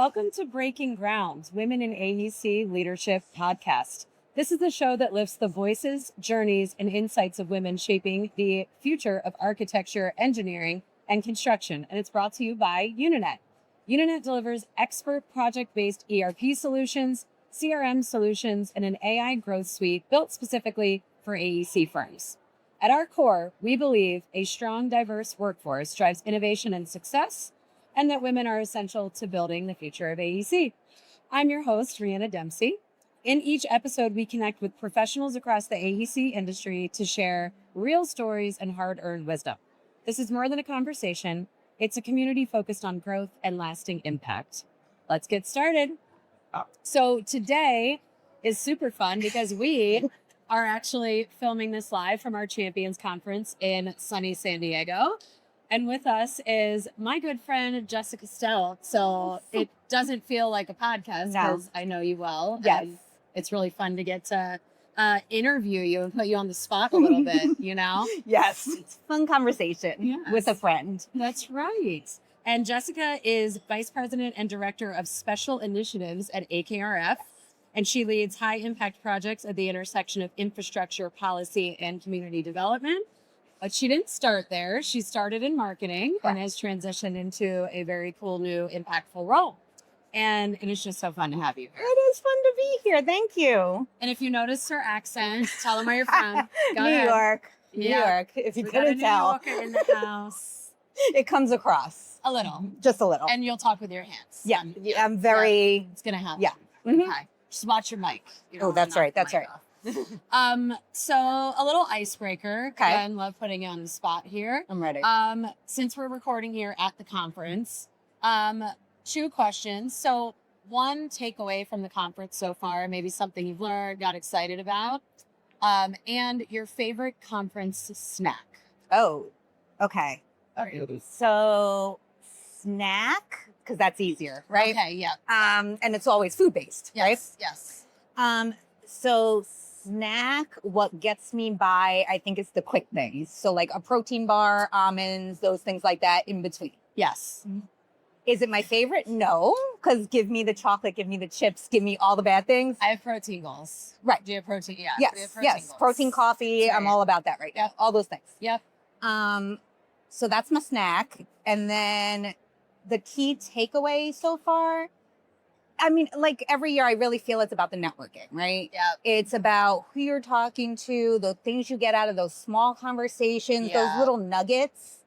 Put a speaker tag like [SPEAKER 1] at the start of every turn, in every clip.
[SPEAKER 1] Welcome to Breaking Ground, Women in AEC Leadership Podcast. This is the show that lifts the voices, journeys, and insights of women shaping the future of architecture, engineering, and construction. And it's brought to you by Unanet. Unanet delivers expert project-based ERP solutions, CRM solutions, and an AI growth suite built specifically for AEC firms. At our core, we believe a strong, diverse workforce drives innovation and success, and that women are essential to building the future of AEC. I'm your host, Rihanna Dempsey. In each episode, we connect with professionals across the AEC industry to share real stories and hard-earned wisdom. This is more than a conversation. It's a community focused on growth and lasting impact. Let's get started. So today is super fun because we are actually filming this live from our Champions Conference in sunny San Diego. And with us is my good friend, Jessica Stoute. So it doesn't feel like a podcast because I know you well.
[SPEAKER 2] Yes.
[SPEAKER 1] And it's really fun to get to interview you and put you on the spot a little bit, you know?
[SPEAKER 2] Yes. It's a fun conversation with a friend.
[SPEAKER 1] That's right. And Jessica is Vice President and Director of Special Initiatives at AKRF. And she leads high impact projects at the intersection of infrastructure, policy, and community development. But she didn't start there. She started in marketing and has transitioned into a very cool, new, impactful role. And it's just so fun to have you here.
[SPEAKER 2] It is fun to be here. Thank you.
[SPEAKER 1] And if you notice her accent, tell them where you're from. Go
[SPEAKER 2] New
[SPEAKER 1] ahead.
[SPEAKER 2] York. New York. If you couldn't tell.
[SPEAKER 1] New Yorker in the house.
[SPEAKER 2] It comes across.
[SPEAKER 1] A little.
[SPEAKER 2] Just a little.
[SPEAKER 1] And you'll talk with your hands.
[SPEAKER 2] Yeah. I'm very...
[SPEAKER 1] It's going to happen.
[SPEAKER 2] Yeah. Mm-hmm.
[SPEAKER 1] Okay. Just watch your mic.
[SPEAKER 2] Oh, that's right. That's right.
[SPEAKER 1] So a little icebreaker.
[SPEAKER 2] Okay.
[SPEAKER 1] Again, love putting you on the spot here.
[SPEAKER 2] I'm ready.
[SPEAKER 1] Since we're recording here at the conference, two questions. So one takeaway from the conference so far, maybe something you've learned, got excited about, and your favorite conference snack.
[SPEAKER 2] Oh, okay.
[SPEAKER 1] Okay.
[SPEAKER 2] So snack, because that's easier, right?
[SPEAKER 1] Okay, yeah.
[SPEAKER 2] And it's always food-based, right?
[SPEAKER 1] Yes.
[SPEAKER 2] So snack, what gets me by, I think, is the quick things. So like a protein bar, almonds, those things like that in between.
[SPEAKER 1] Yes.
[SPEAKER 2] Is it my favorite? No, because give me the chocolate, give me the chips, give me all the bad things.
[SPEAKER 1] I have protein goals.
[SPEAKER 2] Right.
[SPEAKER 1] Do you have protein? Yeah.
[SPEAKER 2] Yes,
[SPEAKER 1] we have protein
[SPEAKER 2] yes.
[SPEAKER 1] goals.
[SPEAKER 2] Protein coffee,
[SPEAKER 1] Right.
[SPEAKER 2] I'm all about that right now.
[SPEAKER 1] Yep.
[SPEAKER 2] All those things.
[SPEAKER 1] Yep.
[SPEAKER 2] So that's my snack. And then the key takeaway so far, I mean, like every year, I really feel it's about the networking, right?
[SPEAKER 1] Yeah.
[SPEAKER 2] It's about who you're talking to, the things you get out of those small conversations, those little nuggets.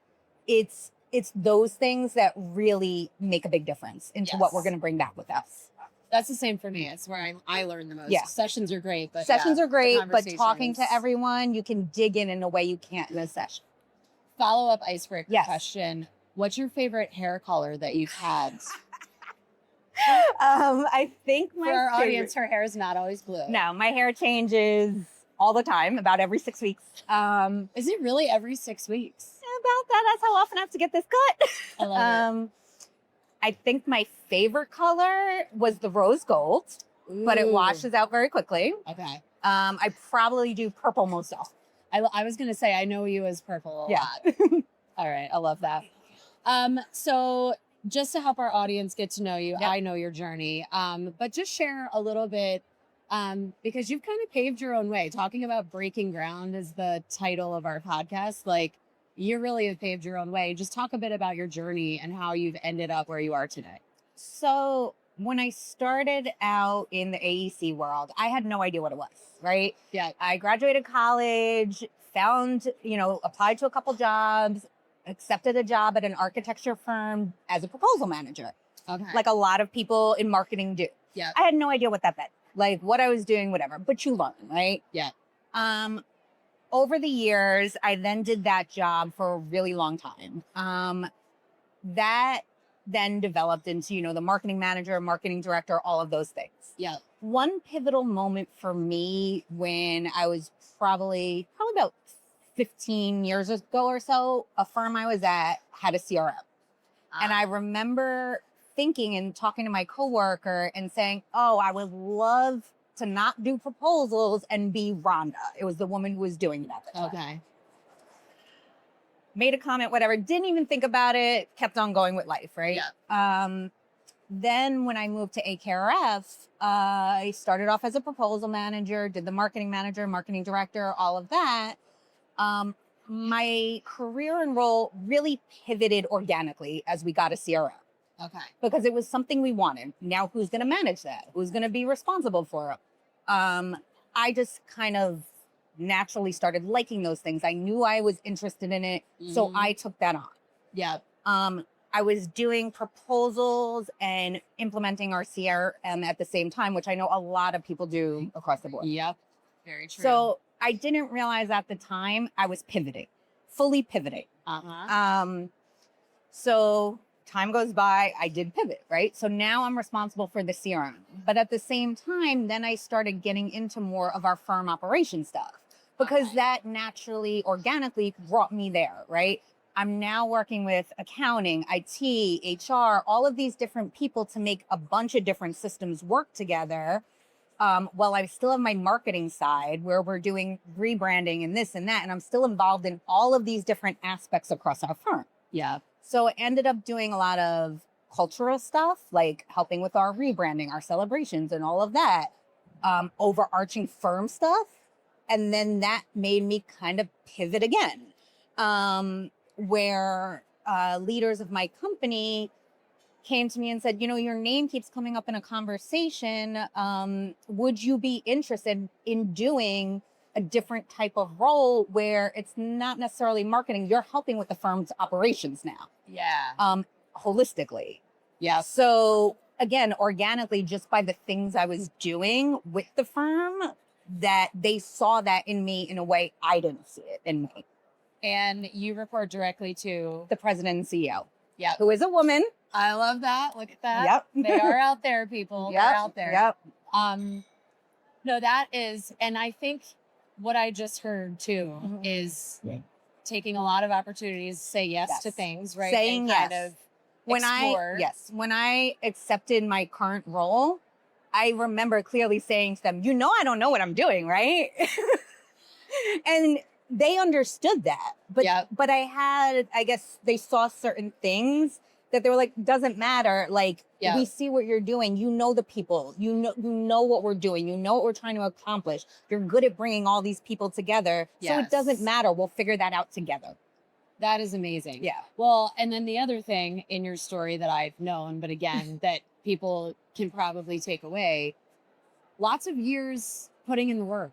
[SPEAKER 2] It's those things that really make a big difference into what we're going to bring back with us.
[SPEAKER 1] That's the same for me. It's where I learn the most.
[SPEAKER 2] Yeah.
[SPEAKER 1] Sessions are great, but
[SPEAKER 2] Sessions are great,
[SPEAKER 1] the
[SPEAKER 2] but talking to
[SPEAKER 1] conversations.
[SPEAKER 2] everyone, you can dig in a way you can't in a session.
[SPEAKER 1] Follow-up icebreaker
[SPEAKER 2] Yes.
[SPEAKER 1] question. What's your favorite hair color that you've had?
[SPEAKER 2] I think my
[SPEAKER 1] For our
[SPEAKER 2] favorite-
[SPEAKER 1] audience, her hair is not always blue.
[SPEAKER 2] No, my hair changes all the time, about every 6 weeks.
[SPEAKER 1] Is it really every 6 weeks?
[SPEAKER 2] About that, that's how often I have to get this cut.
[SPEAKER 1] I love it.
[SPEAKER 2] I think my favorite color was the rose gold, but it
[SPEAKER 1] Ooh.
[SPEAKER 2] washes out very quickly.
[SPEAKER 1] Okay.
[SPEAKER 2] I probably do purple most often.
[SPEAKER 1] I was going to say, I know you as purple a
[SPEAKER 2] Yeah.
[SPEAKER 1] lot. All right. I love that. So just to help our audience get to know you,
[SPEAKER 2] Yep.
[SPEAKER 1] I know your journey, but just share a little bit, because you've kind of paved your own way. Talking about breaking ground is the title of our podcast. Like, you really have paved your own way. Just talk a bit about your journey and how you've ended up where you are today.
[SPEAKER 2] So when I started out in the AEC world, I had no idea what it was, right?
[SPEAKER 1] Yeah.
[SPEAKER 2] I graduated college, applied to a couple jobs, accepted a job at an architecture firm as a proposal manager,
[SPEAKER 1] Okay.
[SPEAKER 2] like a lot of people in marketing do.
[SPEAKER 1] Yeah.
[SPEAKER 2] I had no idea what that meant, like what I was doing, whatever, but you learn, right?
[SPEAKER 1] Yeah.
[SPEAKER 2] Over the years, I then did that job for a really long time. That then developed into, the marketing manager, marketing director, all of those things.
[SPEAKER 1] Yeah.
[SPEAKER 2] One pivotal moment for me when I was probably about 15 years ago or so, a firm I was at had a CRM. And I remember thinking and talking to my coworker and saying, oh, I would love to not do proposals and be Rhonda. It was the woman who was doing it at the time.
[SPEAKER 1] Okay.
[SPEAKER 2] Made a comment, whatever, didn't even think about it, kept on going with life, right?
[SPEAKER 1] Yeah.
[SPEAKER 2] Then when I moved to AKRF, I started off as a proposal manager, did the marketing manager, marketing director, all of that. My career and role really pivoted organically as we got a CRM.
[SPEAKER 1] Okay.
[SPEAKER 2] Because it was something we wanted. Now, who's going to manage that? Who's going to be responsible for it? I just kind of naturally started liking those things. I knew I was interested in it, so I took that on.
[SPEAKER 1] Yeah.
[SPEAKER 2] I was doing proposals and implementing our CRM at the same time, which I know a lot of people do across the board.
[SPEAKER 1] Yep. Very true.
[SPEAKER 2] So I didn't realize at the time I was pivoting, fully pivoting. So time goes by, I did pivot, right? So now I'm responsible for the CRM. But at the same time, then I started getting into more of our firm operation stuff because that naturally, organically brought me there, right? I'm now working with accounting, IT, HR, all of these different people to make a bunch of different systems work together. While I still have my marketing side where we're doing rebranding and this and that, and I'm still involved in all of these different aspects across our firm.
[SPEAKER 1] Yeah.
[SPEAKER 2] So I ended up doing a lot of cultural stuff, like helping with our rebranding, our celebrations and all of that, overarching firm stuff. And then that made me kind of pivot again, where leaders of my company came to me and said, you know, your name keeps coming up in a conversation. Would you be interested in doing a different type of role where it's not necessarily marketing? You're helping with the firm's operations now.
[SPEAKER 1] Yeah.
[SPEAKER 2] Holistically.
[SPEAKER 1] Yeah.
[SPEAKER 2] So again, organically, just by the things I was doing with the firm, that they saw that in me in a way I didn't see it in me.
[SPEAKER 1] And you report directly to
[SPEAKER 2] The president and CEO.
[SPEAKER 1] Yeah.
[SPEAKER 2] Who is a woman.
[SPEAKER 1] I love that. Look at that.
[SPEAKER 2] Yep.
[SPEAKER 1] They are out there, people.
[SPEAKER 2] Yep.
[SPEAKER 1] They're out there.
[SPEAKER 2] Yep.
[SPEAKER 1] No, that is, and I think what I just heard too is taking a lot of opportunities, say yes to things, right?
[SPEAKER 2] Saying
[SPEAKER 1] and kind
[SPEAKER 2] yes.
[SPEAKER 1] of
[SPEAKER 2] When
[SPEAKER 1] explore.
[SPEAKER 2] when I accepted my current role, I remember clearly saying to them, you know, I don't know what I'm doing, right? And they understood that. But I guess they saw certain things that they were like, doesn't matter. Like, we see what you're doing. You know the people. You know what we're doing. You know what we're trying to accomplish. You're good at bringing all these people together. So it doesn't matter. We'll figure that out together.
[SPEAKER 1] That is amazing.
[SPEAKER 2] Yeah.
[SPEAKER 1] Well, and then the other thing in your story that I've known, but again, that people can probably take away, lots of years putting in the work.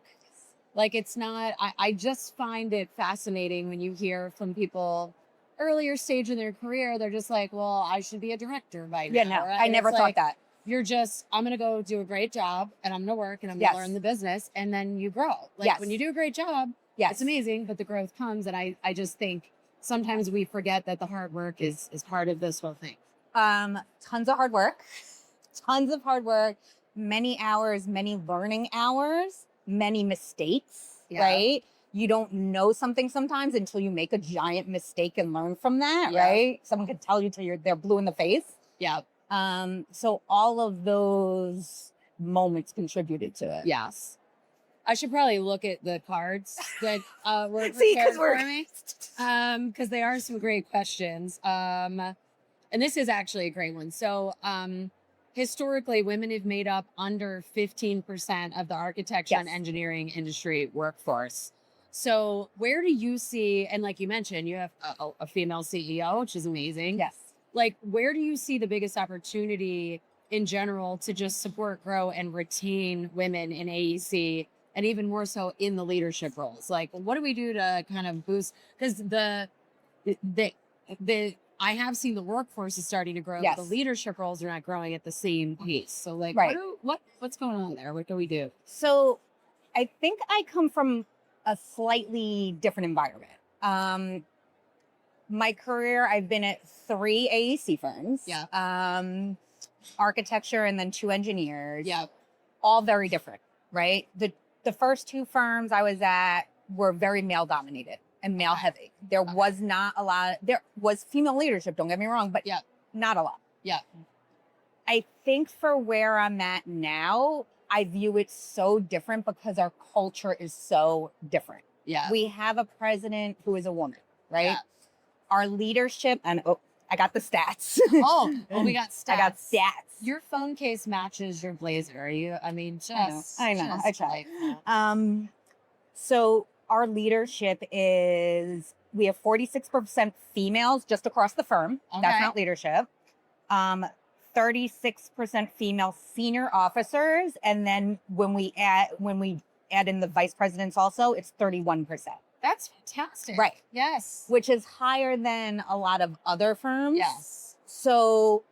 [SPEAKER 1] Like, it's not, I just find it fascinating when you hear from people earlier stage in their career, they're just like, well, I should be a director by now.
[SPEAKER 2] Yeah, no,
[SPEAKER 1] right?
[SPEAKER 2] I never thought that.
[SPEAKER 1] You're just, I'm going to go do a great job and I'm going to work and I'm going to learn the business and then you grow. Like when you do a great job, it's amazing, but the growth comes. And I just think sometimes we forget that the hard work is part of this whole thing.
[SPEAKER 2] Tons of hard work, many hours, many learning hours, many mistakes, right? You don't know something sometimes until you make a giant mistake and learn from that, right? Someone could tell you till they're blue in the face.
[SPEAKER 1] Yeah.
[SPEAKER 2] So all of those moments contributed to it.
[SPEAKER 1] Yes. I should probably look at the cards that were
[SPEAKER 2] prepared
[SPEAKER 1] for me, because they are some great questions. And this is actually a great one. So historically, women have made up under 15% of the architecture and engineering industry workforce. So where do you see, and like you mentioned, you have a female CEO, which is amazing.
[SPEAKER 2] Yes.
[SPEAKER 1] Like, where do you see the biggest opportunity in general to just support, grow, and retain women in AEC, and even more so in the leadership roles? Like, what do we do to kind of boost? Because I have seen the workforce is starting to grow, but the leadership roles are not growing at the same pace. So, like, what's going on there? What do we do?
[SPEAKER 2] So, I think I come from a slightly different environment. My career, I've been at 3 AEC firms. Yeah. Architecture and then 2 engineers. Yeah. All very different, right? The first 2 firms I was at were very male dominated and male heavy. There was not a lot. There was female leadership, don't get me wrong, but not a lot. Yeah. I think for where I'm at now, I view it so different because our culture is so different. Yeah. We have a president who is a woman, right? Yeah. Our leadership, and I got the stats.
[SPEAKER 1] Oh, we got stats.
[SPEAKER 2] I got stats.
[SPEAKER 1] Your phone case matches your blazer. Are you? I mean,
[SPEAKER 2] I know. I try.
[SPEAKER 1] like
[SPEAKER 2] So our leadership is, we have 46% females just across the firm.
[SPEAKER 1] Okay.
[SPEAKER 2] That's not leadership. 36% female senior officers, and then when we add in the vice presidents also, it's 31%.
[SPEAKER 1] That's fantastic.
[SPEAKER 2] Right.
[SPEAKER 1] Yes.
[SPEAKER 2] Which is higher than a lot of other firms.
[SPEAKER 1] Yes.
[SPEAKER 2] So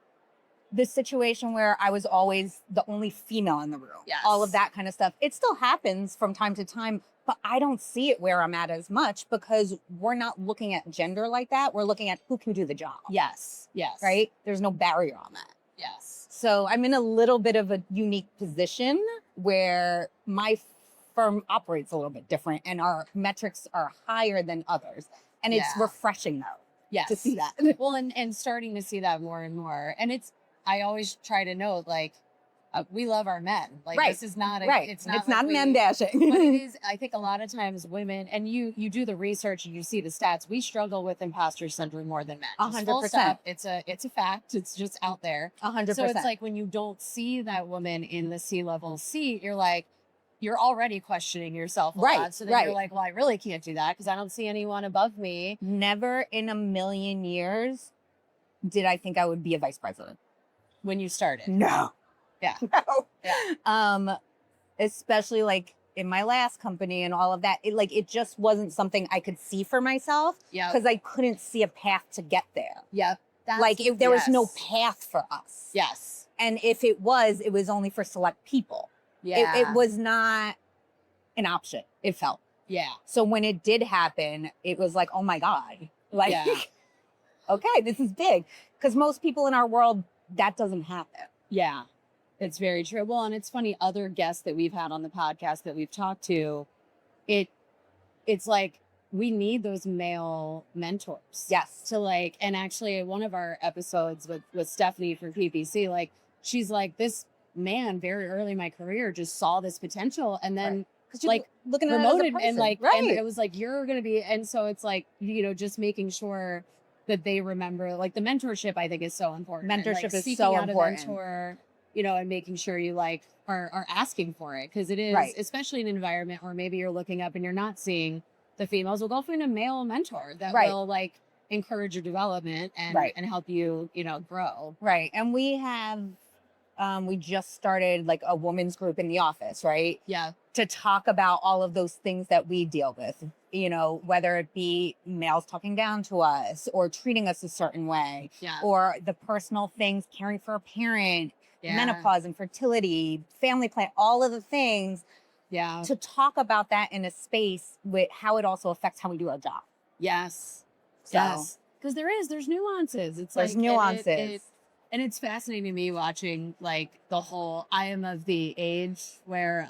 [SPEAKER 2] the situation where I was always the only female in the room,
[SPEAKER 1] Yes.
[SPEAKER 2] all of that kind of stuff, it still happens from time to time, but I don't see it where I'm at as much because we're not looking at gender like that. We're looking at who can do the job.
[SPEAKER 1] Yes. Yes.
[SPEAKER 2] Right? There's no barrier on that.
[SPEAKER 1] Yes.
[SPEAKER 2] So I'm in a little bit of a unique position where my firm operates a little bit different and our metrics are higher than others. And it's refreshing though.
[SPEAKER 1] Yes.
[SPEAKER 2] To see that.
[SPEAKER 1] Well, and starting to see that more and more. And I always try to note, like, we love our men. Like,
[SPEAKER 2] Right.
[SPEAKER 1] This is not
[SPEAKER 2] It's
[SPEAKER 1] like
[SPEAKER 2] not men dashing.
[SPEAKER 1] But it is, I think a lot of times women, and you do the research and you see the stats, we struggle with imposter syndrome more than men. Just full
[SPEAKER 2] 100%.
[SPEAKER 1] stop. It's a fact. It's just out there.
[SPEAKER 2] 100%.
[SPEAKER 1] So it's like when you don't see that woman in the C-level seat, you're already questioning yourself a lot. So then you're like, well, I really can't do that because I don't see anyone above me.
[SPEAKER 2] Never in a million years did I think I would be a vice president.
[SPEAKER 1] When you started.
[SPEAKER 2] No.
[SPEAKER 1] Yeah.
[SPEAKER 2] No.
[SPEAKER 1] Yeah.
[SPEAKER 2] Especially like in my last company and all of that. It just wasn't something I could see for myself.
[SPEAKER 1] Yeah.
[SPEAKER 2] Because I couldn't see a path to get there.
[SPEAKER 1] Yeah.
[SPEAKER 2] If there was no path for us.
[SPEAKER 1] Yes.
[SPEAKER 2] And if it was only for select people.
[SPEAKER 1] Yeah.
[SPEAKER 2] It was not an option, it felt.
[SPEAKER 1] Yeah.
[SPEAKER 2] So when it did happen, it was like, oh my God. Like, okay, this is big. Because most people in our world, that doesn't happen.
[SPEAKER 1] Yeah. It's very true. Well, and it's funny, other guests that we've had on the podcast that we've talked to, it's like we need those male mentors.
[SPEAKER 2] Yes.
[SPEAKER 1] To and actually one of our episodes with Stephanie from PPC, she's like, this man very early in my career just saw this potential and then
[SPEAKER 2] looking at
[SPEAKER 1] promoted
[SPEAKER 2] it as a
[SPEAKER 1] and
[SPEAKER 2] person.
[SPEAKER 1] and it was like, you're going to be, and so it's like, just making sure that they remember, the mentorship I think is so important.
[SPEAKER 2] Mentorship is
[SPEAKER 1] seeking
[SPEAKER 2] so
[SPEAKER 1] out
[SPEAKER 2] important.
[SPEAKER 1] A mentor, and making sure you are asking for it. Cause it is, especially in an environment where maybe you're looking up and you're not seeing the females, will go find a male mentor that will encourage your development and help you, grow.
[SPEAKER 2] Right. And we have, we just started a women's group in the office, right?
[SPEAKER 1] Yeah.
[SPEAKER 2] To talk about all of those things that we deal with, whether it be males talking down to us or treating us a certain way, or the personal things, caring for a parent, menopause, infertility, family plan, all of the things.
[SPEAKER 1] Yeah.
[SPEAKER 2] To talk about that in a space with how it also affects how we do our job.
[SPEAKER 1] Yes.
[SPEAKER 2] So,
[SPEAKER 1] yes. Because there's nuances.
[SPEAKER 2] There's nuances.
[SPEAKER 1] And it's fascinating to me watching the whole, I am of the age where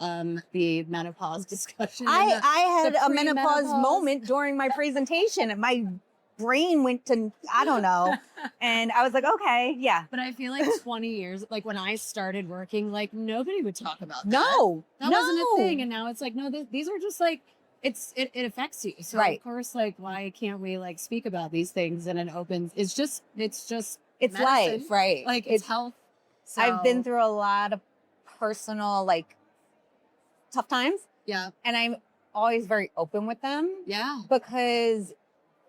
[SPEAKER 1] the menopause discussion.
[SPEAKER 2] I had a menopause moment during my presentation and my brain went to, I don't know. And I was like, okay, yeah.
[SPEAKER 1] But I feel 20 years, when I started working, nobody would talk about that.
[SPEAKER 2] No.
[SPEAKER 1] That wasn't a thing. And now it's no, these are just it affects you. So of course, why can't we speak about these things in an open, it's medicine.
[SPEAKER 2] Life, right?
[SPEAKER 1] It's health. So.
[SPEAKER 2] I've been through a lot of personal, tough times.
[SPEAKER 1] Yeah.
[SPEAKER 2] And I'm always very open with them.
[SPEAKER 1] Yeah.
[SPEAKER 2] Because,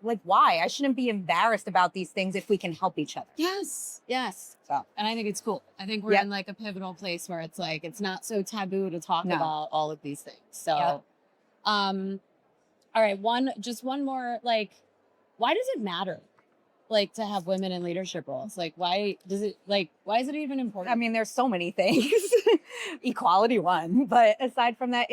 [SPEAKER 2] why? I shouldn't be embarrassed about these things if we can help each other.
[SPEAKER 1] Yes. Yes.
[SPEAKER 2] So.
[SPEAKER 1] And I think it's cool. I think we're in a pivotal place where it's it's not so taboo to talk about all of these things. So, all right. One more, why does it matter? To have women in leadership roles? Why is it even important?
[SPEAKER 2] I mean, there's so many things. Equality one. But aside from that,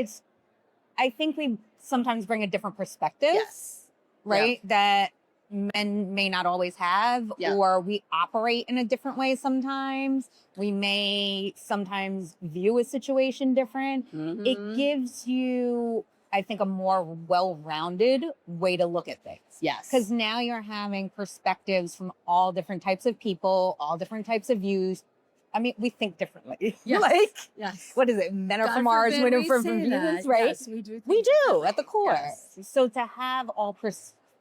[SPEAKER 2] I think we sometimes bring a different perspective.
[SPEAKER 1] Yes.
[SPEAKER 2] Right? Yeah. That men may not always have, or we operate in a different way sometimes. We may sometimes view a situation different. Mm-hmm. It gives you, I think, a more well-rounded way to look at things.
[SPEAKER 1] Yes.
[SPEAKER 2] Because now you're having perspectives from all different types of people, all different types of views. I mean, we think differently.
[SPEAKER 1] Yes.
[SPEAKER 2] What is it? Men are from Mars, women are from Venus, right?
[SPEAKER 1] Yes, we do.
[SPEAKER 2] We do at the core.
[SPEAKER 1] Yes.
[SPEAKER 2] So to have all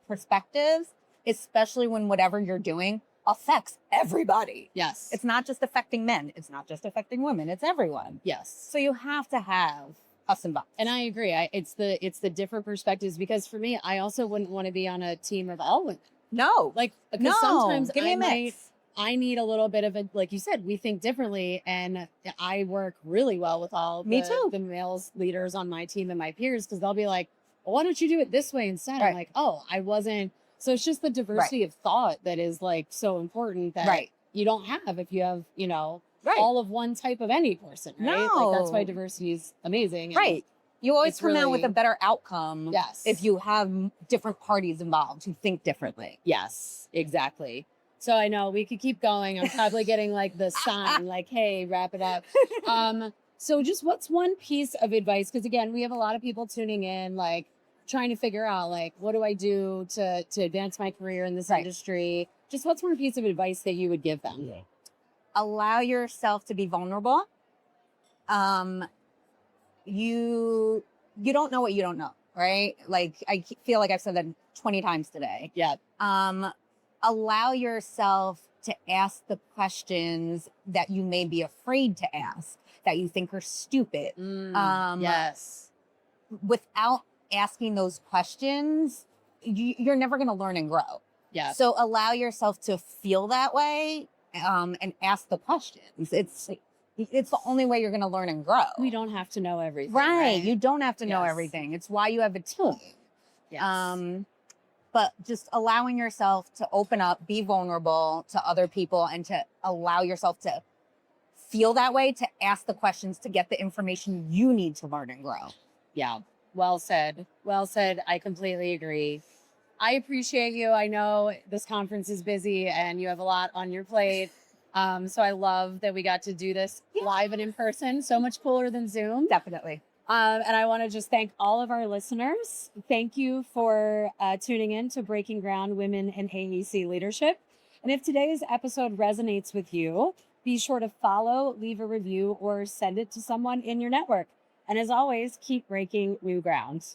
[SPEAKER 2] perspectives, especially when whatever you're doing, affects everybody.
[SPEAKER 1] Yes.
[SPEAKER 2] It's not just affecting men. It's not just affecting women. It's everyone.
[SPEAKER 1] Yes.
[SPEAKER 2] So you have to have us involved.
[SPEAKER 1] And I agree. It's the different perspectives, because for me, I also wouldn't want to be on a team of all women.
[SPEAKER 2] No.
[SPEAKER 1] Like, because
[SPEAKER 2] No.
[SPEAKER 1] sometimes
[SPEAKER 2] Give me a mix.
[SPEAKER 1] I need a little bit of a, like you said, we think differently, and I work really well with all
[SPEAKER 2] Me too.
[SPEAKER 1] the males leaders on my team and my peers, because they'll be like, well, why don't you do it this way instead?
[SPEAKER 2] Right.
[SPEAKER 1] I'm like, oh, I wasn't. So it's just the diversity of thought that is like so important that
[SPEAKER 2] Right.
[SPEAKER 1] you don't have if you have,
[SPEAKER 2] Right.
[SPEAKER 1] all of one type of any person, right? Like, that's why
[SPEAKER 2] No.
[SPEAKER 1] diversity is amazing. and
[SPEAKER 2] Right. You always
[SPEAKER 1] it's
[SPEAKER 2] come out with a
[SPEAKER 1] really-
[SPEAKER 2] better outcome
[SPEAKER 1] Yes.
[SPEAKER 2] if you have different parties involved who think differently.
[SPEAKER 1] Yes, exactly. So I know we could keep going. I'm probably getting like the sign, like, hey, wrap it up. So just what's one piece of advice? Because again, we have a lot of people tuning in, like trying to figure out, like, what do I do to advance my career in this
[SPEAKER 2] Right.
[SPEAKER 1] industry? Just what's one piece of advice that you would give them?
[SPEAKER 3] Yeah.
[SPEAKER 2] Allow yourself to be vulnerable. You don't know what you don't know, right? Like, I feel like I've said that 20 times today.
[SPEAKER 1] Yeah.
[SPEAKER 2] Allow yourself to ask the questions that you may be afraid to ask, that you think are stupid.
[SPEAKER 1] Yes.
[SPEAKER 2] Without asking those questions, you're never going to learn and grow.
[SPEAKER 1] Yeah.
[SPEAKER 2] So allow yourself to feel that way, and ask the questions. It's the only way you're going to learn and grow.
[SPEAKER 1] We don't have to know everything.
[SPEAKER 2] Right. You don't have to know
[SPEAKER 1] Yes.
[SPEAKER 2] everything. It's why you have a team.
[SPEAKER 1] Yes.
[SPEAKER 2] But just allowing yourself to open up, be vulnerable to other people, and to allow yourself to feel that way, to ask the questions, to get the information you need to learn and grow.
[SPEAKER 1] Yeah. Well said. Well said. I completely agree. I appreciate you. I know this conference is busy and you have a lot on your plate. So I love that we got to do this live and in person. So much cooler than Zoom.
[SPEAKER 2] Definitely.
[SPEAKER 1] And I want to just thank all of our listeners. Thank you for tuning in to Breaking Ground Women in AEC Leadership. And if today's episode resonates with you, be sure to follow, leave a review, or send it to someone in your network. And as always, keep breaking new ground.